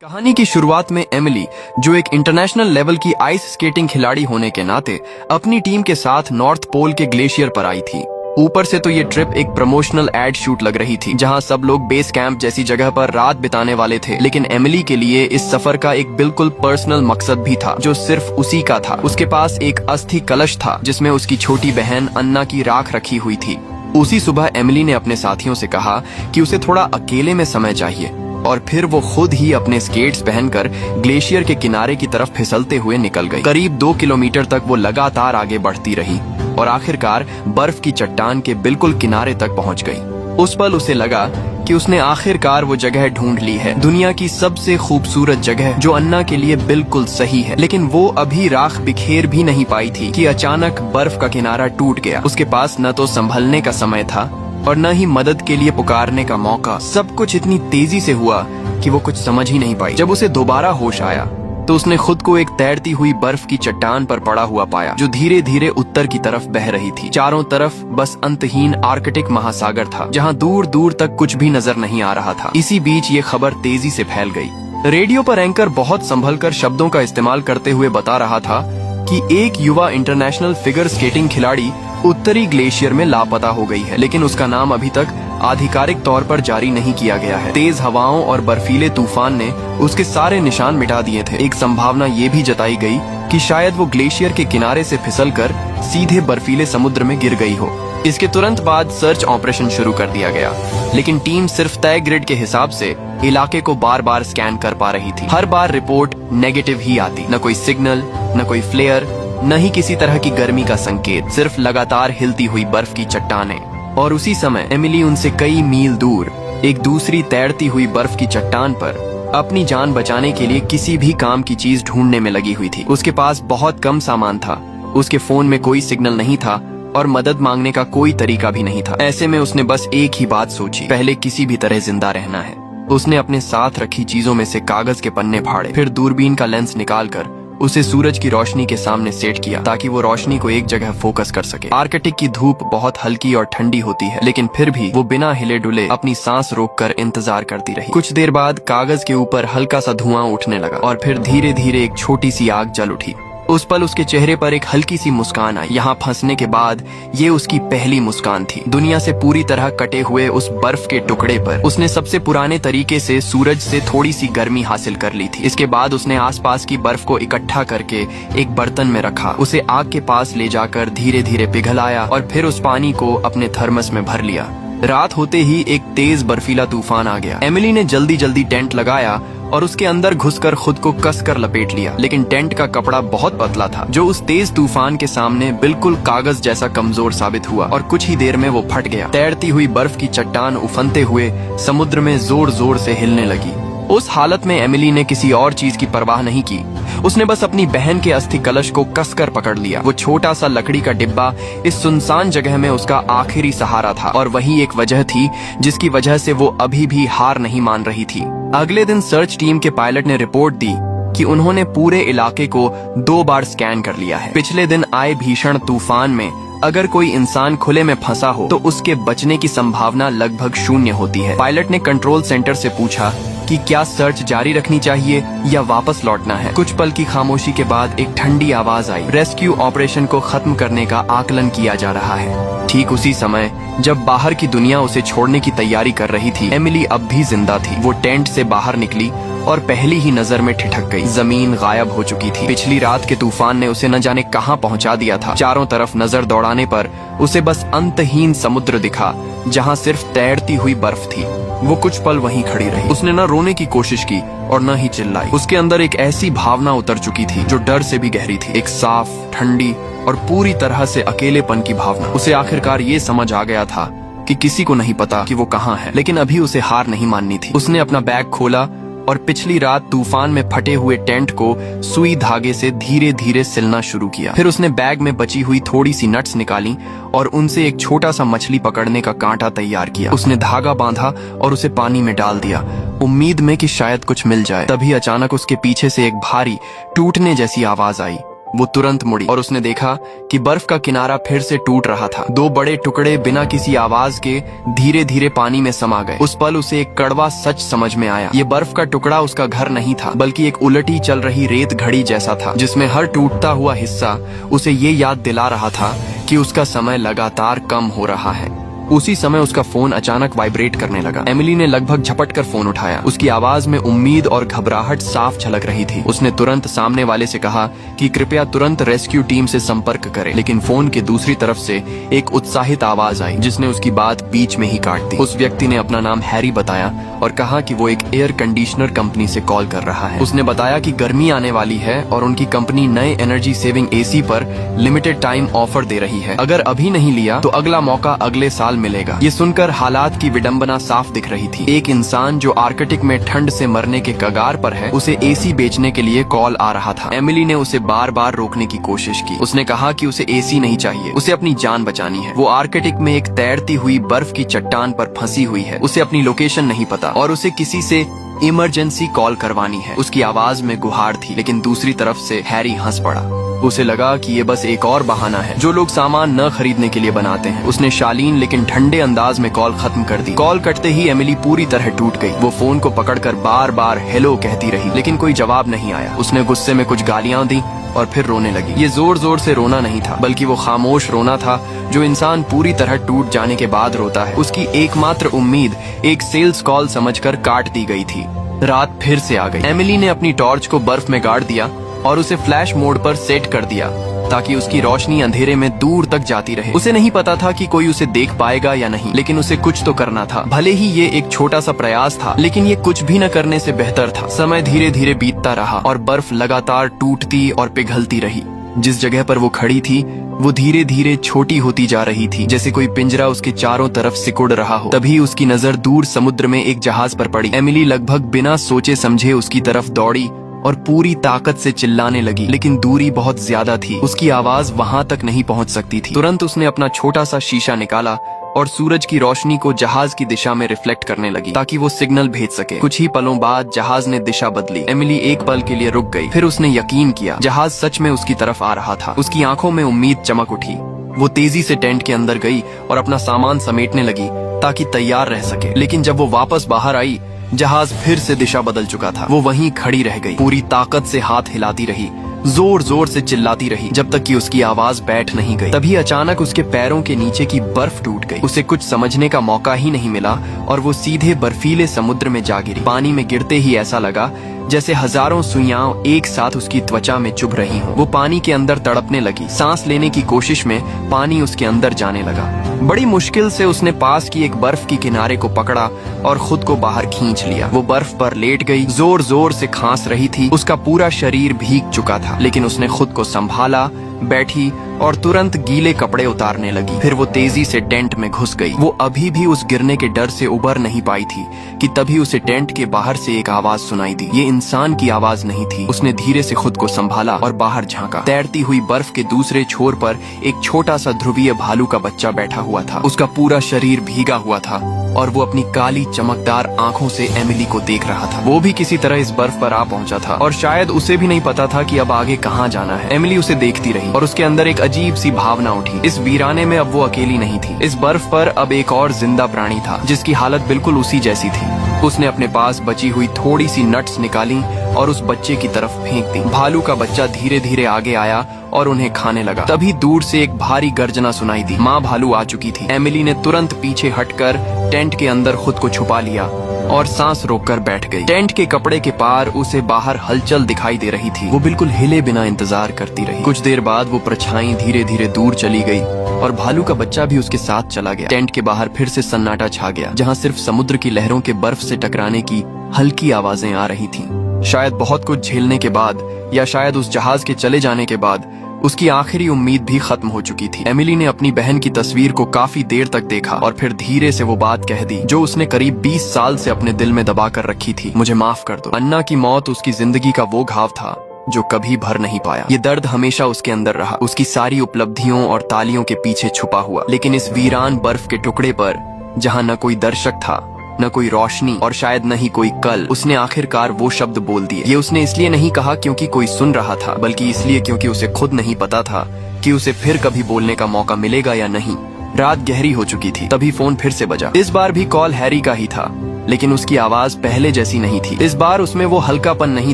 कहानी की शुरुआत में एमिली, जो एक इंटरनेशनल लेवल की आइस स्केटिंग खिलाड़ी होने के नाते अपनी टीम के साथ नॉर्थ पोल के ग्लेशियर पर आई थी। ऊपर से तो ये ट्रिप एक प्रमोशनल एड शूट लग रही थी, जहां सब लोग बेस कैंप जैसी जगह पर रात बिताने वाले थे। लेकिन एमिली के लिए इस सफर का एक बिल्कुल पर्सनल मकसद भी था, जो सिर्फ उसी का था। उसके पास एक अस्थि कलश था, जिसमें उसकी छोटी बहन अन्ना की राख रखी हुई थी। उसी सुबह एमिली ने अपने साथियों से कहा कि उसे थोड़ा अकेले में समय चाहिए, और फिर वो खुद ही अपने स्केट्स पहनकर ग्लेशियर के किनारे की तरफ फिसलते हुए निकल गई। करीब 2 किलोमीटर तक वो लगातार आगे बढ़ती रही और आखिरकार बर्फ की चट्टान के बिल्कुल किनारे तक पहुंच गई। उस पल उसे लगा कि उसने आखिरकार वो जगह ढूंढ ली है, दुनिया की सबसे खूबसूरत जगह, जो अन्ना के लिए बिल्कुल सही है। लेकिन वो अभी राख बिखेर भी नहीं पाई थी कि अचानक बर्फ का किनारा टूट गया। उसके पास न तो संभलने का समय था और न ही मदद के लिए पुकारने का मौका। सब कुछ इतनी तेजी से हुआ कि वो कुछ समझ ही नहीं पाई। जब उसे दोबारा होश आया तो उसने खुद को एक तैरती हुई बर्फ की चट्टान पर पड़ा हुआ पाया, जो धीरे धीरे उत्तर की तरफ बह रही थी। चारों तरफ बस अंतहीन आर्कटिक महासागर था, जहां दूर दूर तक कुछ भी नजर नहीं आ रहा था। इसी बीच ये खबर तेजी से फैल गई। रेडियो पर एंकर बहुत संभलकर शब्दों का इस्तेमाल करते हुए बता रहा था कि एक युवा इंटरनेशनल फिगर स्केटिंग खिलाड़ी उत्तरी ग्लेशियर में लापता हो गई है, लेकिन उसका नाम अभी तक आधिकारिक तौर पर जारी नहीं किया गया है। तेज हवाओं और बर्फीले तूफान ने उसके सारे निशान मिटा दिए थे। एक संभावना ये भी जताई गई कि शायद वो ग्लेशियर के किनारे से फिसलकर सीधे बर्फीले समुद्र में गिर गई हो। इसके तुरंत बाद सर्च ऑपरेशन शुरू कर दिया गया, लेकिन टीम सिर्फ तय ग्रिड के हिसाब से इलाके को बार बार स्कैन कर पा रही थी। हर बार रिपोर्ट नेगेटिव ही आती, न कोई सिग्नल, न कोई फ्लेयर, न ही किसी तरह की गर्मी का संकेत, सिर्फ लगातार हिलती हुई बर्फ की चट्टानें। और उसी समय एमिली उनसे कई मील दूर एक दूसरी तैरती हुई बर्फ की चट्टान पर अपनी जान बचाने के लिए किसी भी काम की चीज ढूंढने में लगी हुई थी। उसके पास बहुत कम सामान था, उसके फोन में कोई सिग्नल नहीं था और मदद मांगने का कोई तरीका भी नहीं था। ऐसे में उसने बस एक ही बात सोची, पहले किसी भी तरह जिंदा रहना है। उसने अपने साथ रखी चीजों में से कागज के पन्ने फाड़े, फिर दूरबीन का लेंस निकालकर उसे सूरज की रोशनी के सामने सेट किया, ताकि वो रोशनी को एक जगह फोकस कर सके। आर्कटिक की धूप बहुत हल्की और ठंडी होती है, लेकिन फिर भी वो बिना हिले डुले अपनी सांस रोककर इंतजार करती रही। कुछ देर बाद कागज के ऊपर हल्का सा धुआं उठने लगा और फिर धीरे धीरे एक छोटी सी आग जल उठी। उस पल उसके चेहरे पर एक हल्की सी मुस्कान आई। यहाँ फंसने के बाद ये उसकी पहली मुस्कान थी। दुनिया से पूरी तरह कटे हुए उस बर्फ के टुकड़े पर उसने सबसे पुराने तरीके से सूरज से थोड़ी सी गर्मी हासिल कर ली थी। इसके बाद उसने आसपास की बर्फ को इकट्ठा करके एक बर्तन में रखा, उसे आग के पास ले जाकर धीरे धीरे पिघलाया और फिर उस पानी को अपने थर्मस में भर लिया। रात होते ही एक तेज बर्फीला तूफान आ गया। एमिली ने जल्दी जल्दी टेंट लगाया और उसके अंदर घुसकर खुद को कसकर लपेट लिया, लेकिन टेंट का कपड़ा बहुत पतला था, जो उस तेज तूफान के सामने बिल्कुल कागज जैसा कमजोर साबित हुआ और कुछ ही देर में वो फट गया। तैरती हुई बर्फ की चट्टान उफनते हुए समुद्र में जोर जोर से हिलने लगी। उस हालत में एमिली ने किसी और चीज की परवाह नहीं की। उसने बस अपनी बहन के अस्थि कलश को कसकर पकड़ लिया। वो छोटा सा लकड़ी का डिब्बा इस सुनसान जगह में उसका आखिरी सहारा था, और वही एक वजह थी जिसकी वजह से वो अभी भी हार नहीं मान रही थी। अगले दिन सर्च टीम के पायलट ने रिपोर्ट दी कि उन्होंने पूरे इलाके को 2 बार स्कैन कर लिया है। पिछले दिन आए भीषण तूफान में अगर कोई इंसान खुले में फंसा हो तो उसके बचने की संभावना लगभग 0 होती है। पायलट ने कंट्रोल सेंटर से पूछा कि क्या सर्च जारी रखनी चाहिए या वापस लौटना है। कुछ पल की खामोशी के बाद एक ठंडी आवाज आई, रेस्क्यू ऑपरेशन को खत्म करने का आकलन किया जा रहा है। ठीक उसी समय जब बाहर की दुनिया उसे छोड़ने की तैयारी कर रही थी, एमिली अब भी जिंदा थी। वो टेंट से बाहर निकली और पहली ही नजर में ठिठक गई। जमीन गायब हो चुकी थी। पिछली रात के तूफान ने उसे न जाने कहां पहुंचा दिया था। चारों तरफ नजर दौड़ाने पर उसे बस अंतहीन समुद्र दिखा, जहां सिर्फ तैरती हुई बर्फ थी। वो कुछ पल वहीं खड़ी रही। उसने न रोने की कोशिश की और न ही चिल्लाई। उसके अंदर एक ऐसी भावना उतर चुकी थी जो डर से भी गहरी थी, एक साफ, ठंडी और पूरी तरह से अकेलेपन की भावना। उसे आखिरकार ये समझ आ गया था कि किसी को नहीं पता कि वो कहाँ है, लेकिन अभी उसे हार नहीं माननी थी। उसने अपना बैग खोला और पिछली रात तूफान में फटे हुए टेंट को सुई धागे से धीरे धीरे सिलना शुरू किया। फिर उसने बैग में बची हुई थोड़ी सी नट्स निकाली और उनसे एक छोटा सा मछली पकड़ने का कांटा तैयार किया। उसने धागा बांधा और उसे पानी में डाल दिया, उम्मीद में कि शायद कुछ मिल जाए। तभी अचानक उसके पीछे से एक भारी टूटने जैसी आवाज आई वो तुरंत मुड़ी और उसने देखा कि बर्फ का किनारा फिर से टूट रहा था। दो बड़े टुकड़े बिना किसी आवाज के धीरे धीरे पानी में समा गए। उस पल उसे एक कड़वा सच समझ में आया। ये बर्फ का टुकड़ा उसका घर नहीं था, बल्कि एक उलटी चल रही रेत घड़ी जैसा था, जिसमें हर टूटता हुआ हिस्सा उसे ये याद दिला रहा था कि उसका समय लगातार कम हो रहा है। उसी समय उसका फोन अचानक वाइब्रेट करने लगा। एमिली ने लगभग झपट कर फोन उठाया। उसकी आवाज में उम्मीद और घबराहट साफ झलक रही थी। उसने तुरंत सामने वाले से कहा कि कृपया तुरंत रेस्क्यू टीम से संपर्क करें, लेकिन फोन के दूसरी तरफ से एक उत्साहित आवाज आई जिसने उसकी बात बीच में ही काट दी। उस व्यक्ति ने अपना नाम हैरी बताया और कहा कि वो एक एयर कंडीशनर कंपनी से कॉल कर रहा है। उसने बताया कि गर्मी आने वाली है और उनकी कंपनी नए एनर्जी सेविंग एसी पर लिमिटेड टाइम ऑफर दे रही है। अगर अभी नहीं लिया तो अगला मौका अगले साल मिलेगा। ये सुनकर हालात की विडंबना साफ दिख रही थी। एक इंसान जो आर्कटिक में ठंड से मरने के कगार पर है, उसे एसी बेचने के लिए कॉल आ रहा था। एमिली ने उसे बार बार रोकने की कोशिश की। उसने कहा कि उसे एसी नहीं चाहिए, उसे अपनी जान बचानी है। वो आर्कटिक में एक तैरती हुई बर्फ की चट्टान पर फंसी हुई है। उसे अपनी लोकेशन नहीं पता और उसे किसी से इमरजेंसी कॉल करवानी है। उसकी आवाज में गुहार थी, लेकिन दूसरी तरफ से हैरी हंस पड़ा। उसे लगा कि ये बस एक और बहाना है जो लोग सामान न खरीदने के लिए बनाते हैं। उसने शालीन लेकिन ठंडे अंदाज में कॉल खत्म कर दी। कॉल कटते ही एमिली पूरी तरह टूट गई। वो फोन को पकड़कर बार बार हेलो कहती रही, लेकिन कोई जवाब नहीं आया। उसने गुस्से में कुछ गालियां दी और फिर रोने लगी। ये जोर जोर से रोना नहीं था, बल्कि वो खामोश रोना था जो इंसान पूरी तरह टूट जाने के बाद रोता है। उसकी एकमात्र उम्मीद एक सेल्स कॉल समझकर काट दी गई थी। रात फिर से आ गई। एमिली ने अपनी टॉर्च को बर्फ में गाड़ दिया और उसे फ्लैश मोड पर सेट कर दिया ताकि उसकी रोशनी अंधेरे में दूर तक जाती रहे। उसे नहीं पता था कि कोई उसे देख पाएगा या नहीं, लेकिन उसे कुछ तो करना था। भले ही ये एक छोटा सा प्रयास था, लेकिन ये कुछ भी न करने से बेहतर था। समय धीरे धीरे बीतता रहा और बर्फ लगातार टूटती और पिघलती रही। जिस जगह पर वो खड़ी थी वो धीरे धीरे छोटी होती जा रही थी, जैसे कोई पिंजरा उसके चारों तरफ सिकुड़ रहा हो। तभी उसकी नजर दूर समुद्र में एक जहाज पर पड़ी। एमिली लगभग बिना सोचे समझे उसकी तरफ दौड़ी और पूरी ताकत से चिल्लाने लगी, लेकिन दूरी बहुत ज्यादा थी। उसकी आवाज वहां तक नहीं पहुंच सकती थी। तुरंत उसने अपना छोटा सा शीशा निकाला और सूरज की रोशनी को जहाज की दिशा में रिफ्लेक्ट करने लगी ताकि वो सिग्नल भेज सके। कुछ ही पलों बाद जहाज ने दिशा बदली। एमिली एक पल के लिए रुक गई, फिर उसने यकीन किया जहाज सच में उसकी तरफ आ रहा था। उसकी आंखों में उम्मीद चमक उठी। वो तेजी से टेंट के अंदर गई और अपना सामान समेटने लगी ताकि तैयार रह सके। लेकिन जब वो वापस बाहर आई, जहाज फिर से दिशा बदल चुका था। वो वहीं खड़ी रह गई, पूरी ताकत से हाथ हिलाती रही, जोर जोर से चिल्लाती रही, जब तक कि उसकी आवाज बैठ नहीं गई। तभी अचानक उसके पैरों के नीचे की बर्फ टूट गई। उसे कुछ समझने का मौका ही नहीं मिला और वो सीधे बर्फीले समुद्र में जा गिरी। पानी में गिरते ही ऐसा लगा जैसे हजारों सुइयां एक साथ उसकी त्वचा में चुभ रही हों। वो पानी के अंदर तड़पने लगी। सांस लेने की कोशिश में पानी उसके अंदर जाने लगा। बड़ी मुश्किल से उसने पास की एक बर्फ की किनारे को पकड़ा और खुद को बाहर खींच लिया। वो बर्फ पर लेट गई, जोर जोर से खांस रही थी। उसका पूरा शरीर भीग चुका था, लेकिन उसने खुद को संभाला, बैठी और तुरंत गीले कपड़े उतारने लगी। फिर वो तेजी से टेंट में घुस गई। वो अभी भी उस गिरने के डर से उबर नहीं पाई थी कि तभी उसे टेंट के बाहर से एक आवाज सुनाई दी। ये इंसान की आवाज नहीं थी। उसने धीरे से खुद को संभाला और बाहर झांका। तैरती हुई बर्फ के दूसरे छोर पर एक छोटा सा ध्रुवीय भालू का बच्चा बैठा हुआ था। उसका पूरा शरीर भीगा हुआ था और वो अपनी काली चमकदार आंखों से एमिली को देख रहा था। वो भी किसी तरह इस बर्फ पर आ पहुंचा था और शायद उसे भी नहीं पता था कि अब आगे कहाँ जाना है। एमिली उसे देखती रही और उसके अंदर एक अजीब सी भावना उठी। इस वीराने में अब वो अकेली नहीं थी। इस बर्फ पर अब एक और जिंदा प्राणी था जिसकी हालत बिल्कुल उसी जैसी थी। उसने अपने पास बची हुई थोड़ी सी नट्स निकाली और उस बच्चे की तरफ फेंक दी। भालू का बच्चा धीरे धीरे आगे आया और उन्हें खाने लगा। तभी दूर से एक भारी गर्जना सुनाई दी। माँ भालू आ चुकी थी। एमिली ने तुरंत पीछे हटकर टेंट के अंदर खुद को छुपा लिया और सांस रोककर बैठ गई। टेंट के कपड़े के पार उसे बाहर हलचल दिखाई दे रही थी। वो बिल्कुल हिले बिना इंतजार करती रही। कुछ देर बाद वो परछाई धीरे धीरे दूर चली गई और भालू का बच्चा भी उसके साथ चला गया। टेंट के बाहर फिर से सन्नाटा छा गया, जहाँ सिर्फ समुद्र की लहरों के बर्फ से टकराने की हल्की आवाजें आ रही थीं। शायद बहुत कुछ झेलने के बाद या शायद उस जहाज के चले जाने के बाद उसकी आखिरी उम्मीद भी खत्म हो चुकी थी। एमिली ने अपनी बहन की तस्वीर को काफी देर तक देखा और फिर धीरे से वो बात कह दी जो उसने करीब 20 साल से अपने दिल में दबा कर रखी थी। मुझे माफ कर दो। अन्ना की मौत उसकी जिंदगी का वो घाव था जो कभी भर नहीं पाया। ये दर्द हमेशा उसके अंदर रहा, उसकी सारी उपलब्धियों और तालियों के पीछे छुपा हुआ। लेकिन इस वीरान बर्फ के टुकड़े पर, जहाँ न कोई दर्शक था न कोई रोशनी और शायद न ही कोई कल। उसने आखिरकार वो शब्द बोल दिए। ये उसने इसलिए नहीं कहा क्योंकि कोई सुन रहा था, बल्कि इसलिए क्योंकि उसे खुद नहीं पता था कि उसे फिर कभी बोलने का मौका मिलेगा या नहीं। रात गहरी हो चुकी थी, तभी फोन फिर से बजा। इस बार भी कॉल हैरी का ही था, लेकिन उसकी आवाज पहले जैसी नहीं थी। इस बार उसमें वो हल्कापन नहीं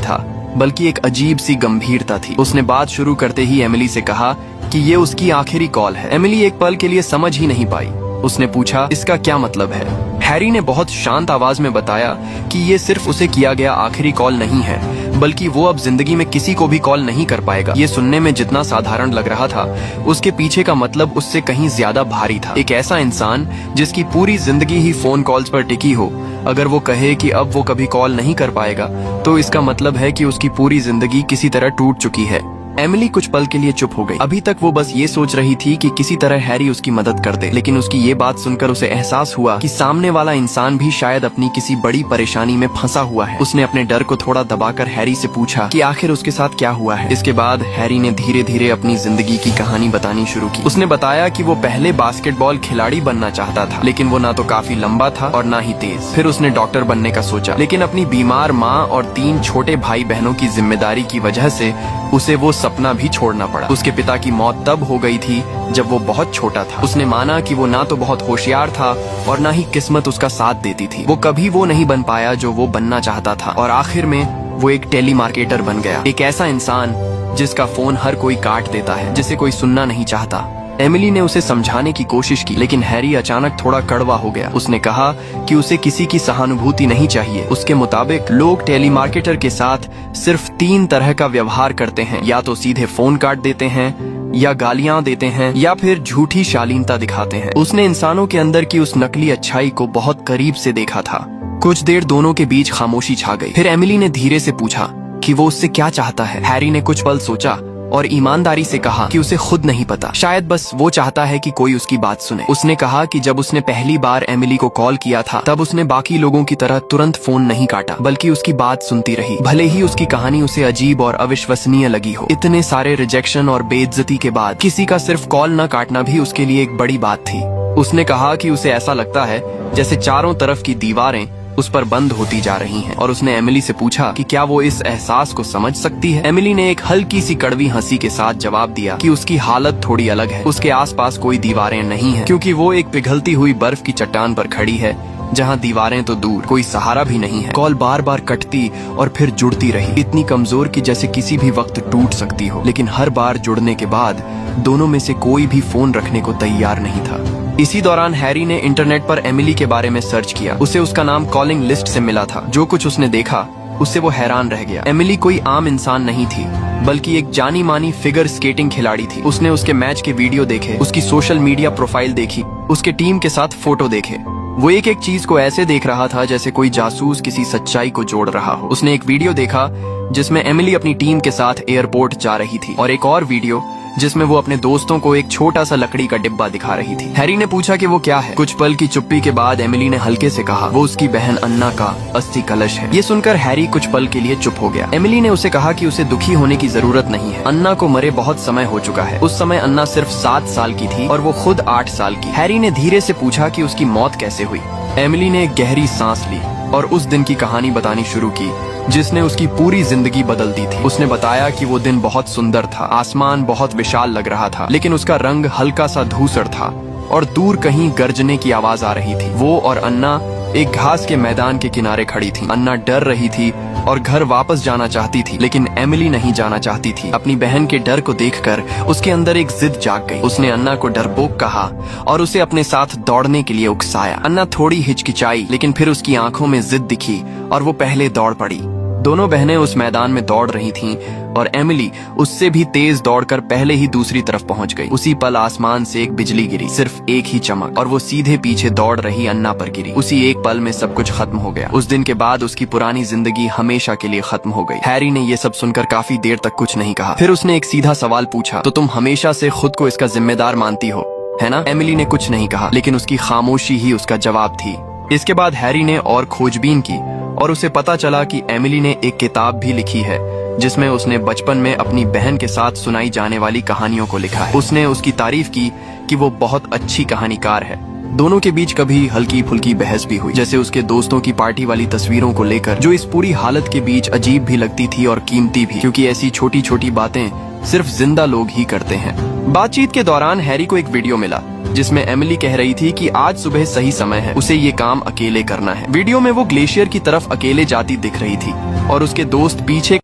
था, बल्कि एक अजीब सी गंभीरता थी। उसने बात शुरू करते ही एमिली से कहा कि ये उसकी आखिरी कॉल है। एमिली एक पल के लिए समझ ही नहीं पाई। उसने पूछा, इसका क्या मतलब है? हैरी ने बहुत शांत आवाज में बताया कि ये सिर्फ उसे किया गया आखिरी कॉल नहीं है, बल्कि वो अब जिंदगी में किसी को भी कॉल नहीं कर पाएगा। ये सुनने में जितना साधारण लग रहा था, उसके पीछे का मतलब उससे कहीं ज्यादा भारी था। एक ऐसा इंसान जिसकी पूरी जिंदगी ही फोन कॉल्स पर टिकी हो, अगर वो कहे कि अब वो कभी कॉल नहीं कर पाएगा, तो इसका मतलब है कि उसकी पूरी जिंदगी किसी तरह टूट चुकी है। एमिली कुछ पल के लिए चुप हो गई। अभी तक वो बस ये सोच रही थी कि किसी तरह हैरी उसकी मदद कर दे, लेकिन उसकी ये बात सुनकर उसे एहसास हुआ कि सामने वाला इंसान भी शायद अपनी किसी बड़ी परेशानी में फंसा हुआ है। उसने अपने डर को थोड़ा दबाकर हैरी से पूछा कि आखिर उसके साथ क्या हुआ है। इसके बाद हैरी ने धीरे धीरे अपनी जिंदगी की कहानी बतानी शुरू की। उसने बताया कि वो पहले बास्केटबॉल खिलाड़ी बनना चाहता था, लेकिन वो ना तो काफी लंबा था और ना ही तेज। फिर उसने डॉक्टर बनने का सोचा, लेकिन अपनी बीमार माँ और 3 छोटे भाई बहनों की जिम्मेदारी की वजह से उसे वो सपना भी छोड़ना पड़ा। उसके पिता की मौत तब हो गई थी जब वो बहुत छोटा था। उसने माना कि वो ना तो बहुत होशियार था और ना ही किस्मत उसका साथ देती थी। वो कभी वो नहीं बन पाया जो वो बनना चाहता था, और आखिर में वो एक टेलीमार्केटर बन गया। एक ऐसा इंसान जिसका फोन हर कोई काट देता है, जिसे कोई सुनना नहीं चाहता। एमिली ने उसे समझाने की कोशिश की, लेकिन हैरी अचानक थोड़ा कड़वा हो गया। उसने कहा कि उसे किसी की सहानुभूति नहीं चाहिए। उसके मुताबिक लोग टेलीमार्केटर के साथ सिर्फ 3 तरह का व्यवहार करते हैं, या तो सीधे फोन काट देते हैं, या गालियां देते हैं, या फिर झूठी शालीनता दिखाते हैं। उसने इंसानों के अंदर की उस नकली अच्छाई को बहुत करीब से देखा था। कुछ देर दोनों के बीच खामोशी छा गई। फिर एमिली ने धीरे से पूछा कि वो उससे क्या चाहता है। हैरी ने कुछ पल सोचा और ईमानदारी से कहा कि उसे खुद नहीं पता, शायद बस वो चाहता है कि कोई उसकी बात सुने। उसने कहा कि जब उसने पहली बार एमिली को कॉल किया था, तब उसने बाकी लोगों की तरह तुरंत फोन नहीं काटा, बल्कि उसकी बात सुनती रही। भले ही उसकी कहानी उसे अजीब और अविश्वसनीय लगी हो। इतने सारे रिजेक्शन और बेइज्जती के बाद किसी का सिर्फ कॉल न काटना भी उसके लिए एक बड़ी बात थी। उसने कहा कि उसे ऐसा लगता है जैसे चारों तरफ की दीवारें उस पर बंद होती जा रही हैं, और उसने एमिली से पूछा कि क्या वो इस एहसास को समझ सकती है। एमिली ने एक हल्की सी कड़वी हंसी के साथ जवाब दिया कि उसकी हालत थोड़ी अलग है। उसके आसपास कोई दीवारें नहीं है, क्योंकि वो एक पिघलती हुई बर्फ की चट्टान पर खड़ी है, जहाँ दीवारें तो दूर, कोई सहारा भी नहीं है। कॉल बार बार कटती और फिर जुड़ती रही, इतनी कमजोर कि जैसे किसी भी वक्त टूट सकती हो। लेकिन हर बार जुड़ने के बाद दोनों में से कोई भी फोन रखने को तैयार नहीं था। इसी दौरान हैरी ने इंटरनेट पर एमिली के बारे में सर्च किया। उसे उसका नाम कॉलिंग लिस्ट से मिला था। जो कुछ उसने देखा उससे वो हैरान रह गया। एमिली कोई आम इंसान नहीं थी, बल्कि एक जानी मानी फिगर स्केटिंग खिलाड़ी थी। उसने उसके मैच के वीडियो देखे, उसकी सोशल मीडिया प्रोफाइल देखी, उसके टीम के साथ फोटो देखे। वो एक एक चीज को ऐसे देख रहा था जैसे कोई जासूस किसी सच्चाई को जोड़ रहा हो। उसने एक वीडियो देखा जिसमें एमिली अपनी टीम के साथ एयरपोर्ट जा रही थी, और एक और वीडियो जिसमें वो अपने दोस्तों को एक छोटा सा लकड़ी का डिब्बा दिखा रही थी। हैरी ने पूछा कि वो क्या है। कुछ पल की चुप्पी के बाद एमिली ने हल्के से कहा, वो उसकी बहन अन्ना का अस्थि कलश है। ये सुनकर हैरी कुछ पल के लिए चुप हो गया। एमिली ने उसे कहा कि उसे दुखी होने की जरूरत नहीं है। अन्ना को मरे बहुत समय हो चुका है। उस समय अन्ना सिर्फ 7 साल की थी और वो खुद 8 साल की। हैरी ने धीरे से पूछा कि उसकी मौत कैसे हुई। एमिली ने एक गहरी सांस ली और उस दिन की कहानी बतानी शुरू की जिसने उसकी पूरी जिंदगी बदल दी थी। उसने बताया कि वो दिन बहुत सुंदर था, आसमान बहुत विशाल लग रहा था, लेकिन उसका रंग हल्का सा धूसर था और दूर कहीं गर्जने की आवाज आ रही थी। वो और अन्ना एक घास के मैदान के किनारे खड़ी थी। अन्ना डर रही थी और घर वापस जाना चाहती थी, लेकिन एमिली नहीं जाना चाहती थी। अपनी बहन के डर को देखकर उसके अंदर एक जिद जाग गई। उसने अन्ना को डरपोक कहा और उसे अपने साथ दौड़ने के लिए उकसाया। अन्ना थोड़ी हिचकिचाई, लेकिन फिर उसकी आंखों में जिद दिखी और वो पहले दौड़ पड़ी। दोनों बहनें उस मैदान में दौड़ रही थीं और एमिली उससे भी तेज दौड़कर पहले ही दूसरी तरफ पहुंच गई। उसी पल आसमान से एक बिजली गिरी, सिर्फ एक ही चमक, और वो सीधे पीछे दौड़ रही अन्ना पर गिरी। उसी एक पल में सब कुछ खत्म हो गया। उस दिन के बाद उसकी पुरानी जिंदगी हमेशा के लिए खत्म हो गई। हैरी ने ये सब सुनकर काफी देर तक कुछ नहीं कहा। फिर उसने एक सीधा सवाल पूछा, तो तुम हमेशा से खुद को इसका जिम्मेदार मानती हो, है ना? एमिली ने कुछ नहीं कहा, लेकिन उसकी खामोशी ही उसका जवाब थी। इसके बाद हैरी ने और खोजबीन की और उसे पता चला कि एमिली ने एक किताब भी लिखी है जिसमें उसने बचपन में अपनी बहन के साथ सुनाई जाने वाली कहानियों को लिखा है। उसने उसकी तारीफ की कि वो बहुत अच्छी कहानीकार है, दोनों के बीच कभी हल्की फुल्की बहस भी हुई, जैसे उसके दोस्तों की पार्टी वाली तस्वीरों को लेकर, जो इस पूरी हालत के बीच अजीब भी लगती थी और कीमती भी, क्योंकि ऐसी छोटी छोटी बातें सिर्फ जिंदा लोग ही करते हैं। बातचीत के दौरान हैरी को एक वीडियो मिला जिसमें एमिली कह रही थी कि आज सुबह सही समय है, उसे ये काम अकेले करना है। वीडियो में वो ग्लेशियर की तरफ अकेले जाती दिख रही थी और उसके दोस्त पीछे